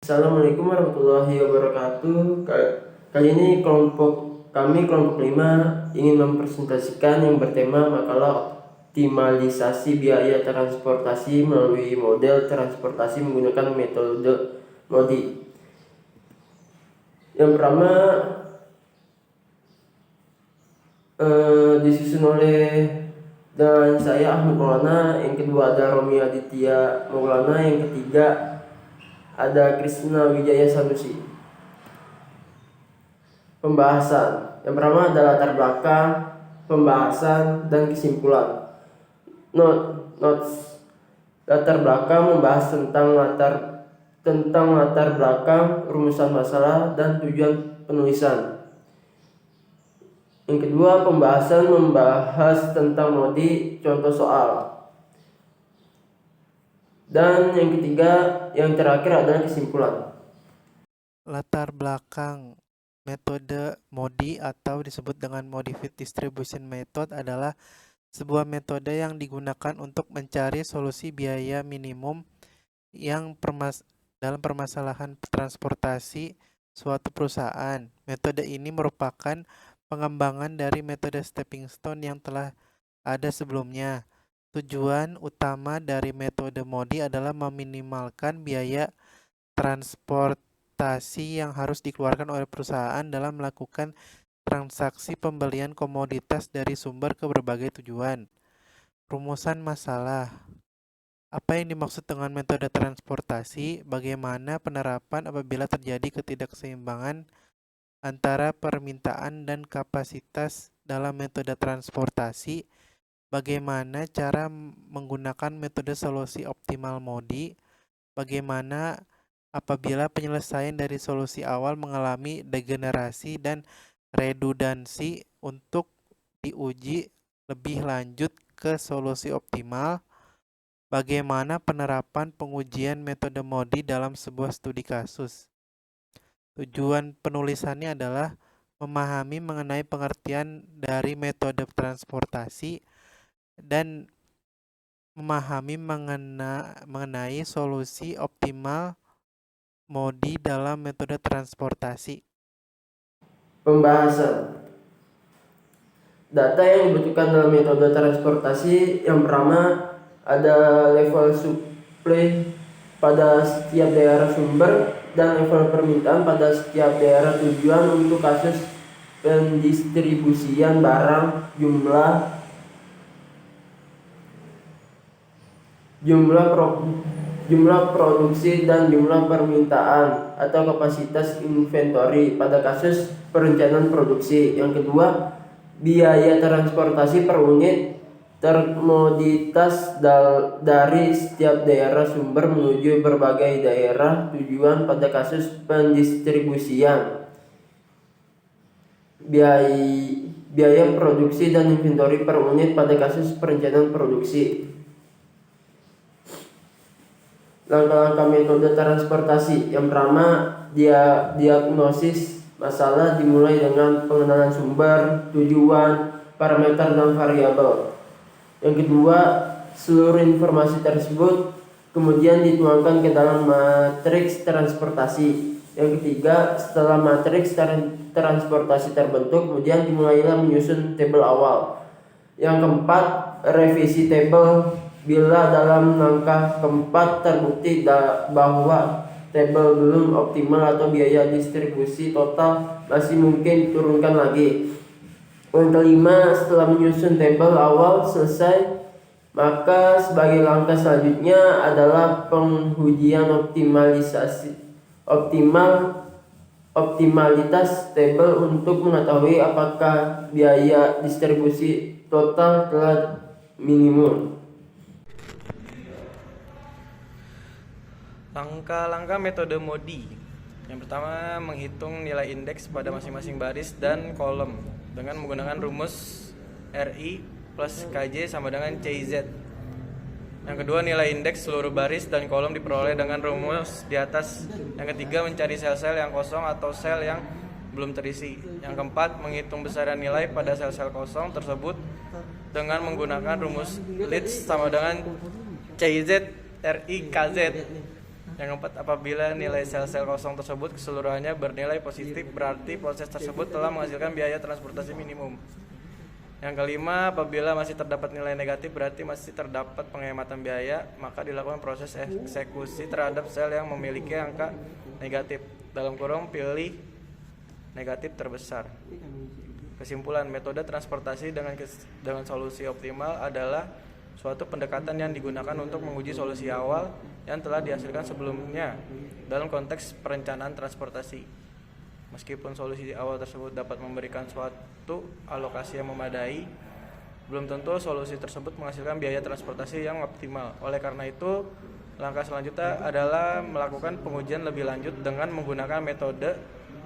Assalamualaikum warahmatullahi wabarakatuh. Kali ini kelompok 5 ingin mempresentasikan yang bertema makalah optimalisasi biaya transportasi melalui model transportasi menggunakan metode MODI. Yang pertama disusun oleh dan saya Ahmad Maulana, yang kedua ada Romi Aditya Maulana, yang ketiga ada Krisna Wijaya Sanusi. Pembahasan yang pertama adalah latar belakang, pembahasan, dan kesimpulan. Notes. Latar belakang membahas tentang latar belakang, rumusan masalah, dan tujuan penulisan. Yang kedua, pembahasan membahas tentang MODI, contoh soal. Dan yang ketiga, yang terakhir adalah kesimpulan. Latar belakang metode MODI atau disebut dengan Modified Distribution Method adalah sebuah metode yang digunakan untuk mencari solusi biaya minimum yang dalam permasalahan transportasi suatu perusahaan. Metode ini merupakan pengembangan dari metode stepping stone yang telah ada sebelumnya. Tujuan utama dari metode MODI adalah meminimalkan biaya transportasi yang harus dikeluarkan oleh perusahaan dalam melakukan transaksi pembelian komoditas dari sumber ke berbagai tujuan. Rumusan masalah. Apa yang dimaksud dengan metode transportasi? Bagaimana penerapan apabila terjadi ketidakseimbangan antara permintaan dan kapasitas dalam metode transportasi? Bagaimana cara menggunakan metode solusi optimal MODI? Bagaimana apabila penyelesaian dari solusi awal mengalami degenerasi dan redundansi untuk diuji lebih lanjut ke solusi optimal? Bagaimana penerapan pengujian metode MODI dalam sebuah studi kasus? Tujuan penulisannya adalah memahami mengenai pengertian dari metode transportasi dan memahami mengenai solusi optimal MODI dalam metode transportasi. Pembahasan. Data yang dibutuhkan dalam metode transportasi yang pertama ada level supply pada setiap daerah sumber dan level permintaan pada setiap daerah tujuan untuk kasus pendistribusian barang, jumlah produksi dan jumlah permintaan atau kapasitas inventory pada kasus perencanaan produksi. Yang kedua, biaya transportasi per unit komoditas dari setiap daerah sumber menuju berbagai daerah tujuan pada kasus pendistribusian. Biaya produksi dan inventory per unit pada kasus perencanaan produksi. Langkah-langkah metode transportasi. Yang pertama, diagnosis masalah dimulai dengan pengenalan sumber, tujuan, parameter, dan variabel. Yang kedua, seluruh informasi tersebut kemudian dituangkan ke dalam matriks transportasi. Yang ketiga, setelah matriks transportasi terbentuk, kemudian dimulailah menyusun tabel awal. Yang keempat, revisi tabel bila dalam langkah keempat terbukti bahwa tabel belum optimal atau biaya distribusi total masih mungkin diturunkan lagi. Yang kelima, setelah menyusun tabel awal selesai, maka sebagai langkah selanjutnya adalah pengujian optimalitas tabel untuk mengetahui apakah biaya distribusi total telah minimum. Langkah-langkah metode MODI. Yang pertama, menghitung nilai indeks pada masing-masing baris dan kolom dengan menggunakan rumus RI plus KJ sama dengan CZ. Yang kedua, nilai indeks seluruh baris dan kolom diperoleh dengan rumus di atas. Yang ketiga, mencari sel-sel yang kosong atau sel yang belum terisi. Yang keempat, menghitung besaran nilai pada sel-sel kosong tersebut dengan menggunakan rumus Leeds sama dengan CZ RI KZ. Yang keempat, apabila nilai sel-sel kosong tersebut keseluruhannya bernilai positif, berarti proses tersebut telah menghasilkan biaya transportasi minimum. Yang kelima, apabila masih terdapat nilai negatif, berarti masih terdapat penghematan biaya, maka dilakukan proses eksekusi terhadap sel yang memiliki angka negatif. Dalam kurung, pilih negatif terbesar. Kesimpulan, metode transportasi dengan solusi optimal adalah suatu pendekatan yang digunakan untuk menguji solusi awal yang telah dihasilkan sebelumnya dalam konteks perencanaan transportasi. Meskipun solusi awal tersebut dapat memberikan suatu alokasi yang memadai, belum tentu solusi tersebut menghasilkan biaya transportasi yang optimal. Oleh karena itu, langkah selanjutnya adalah melakukan pengujian lebih lanjut dengan menggunakan metode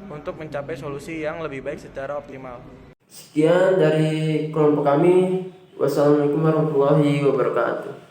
untuk mencapai solusi yang lebih baik secara optimal. Sekian dari kelompok kami. Wassalamualaikum warahmatullahi wabarakatuh.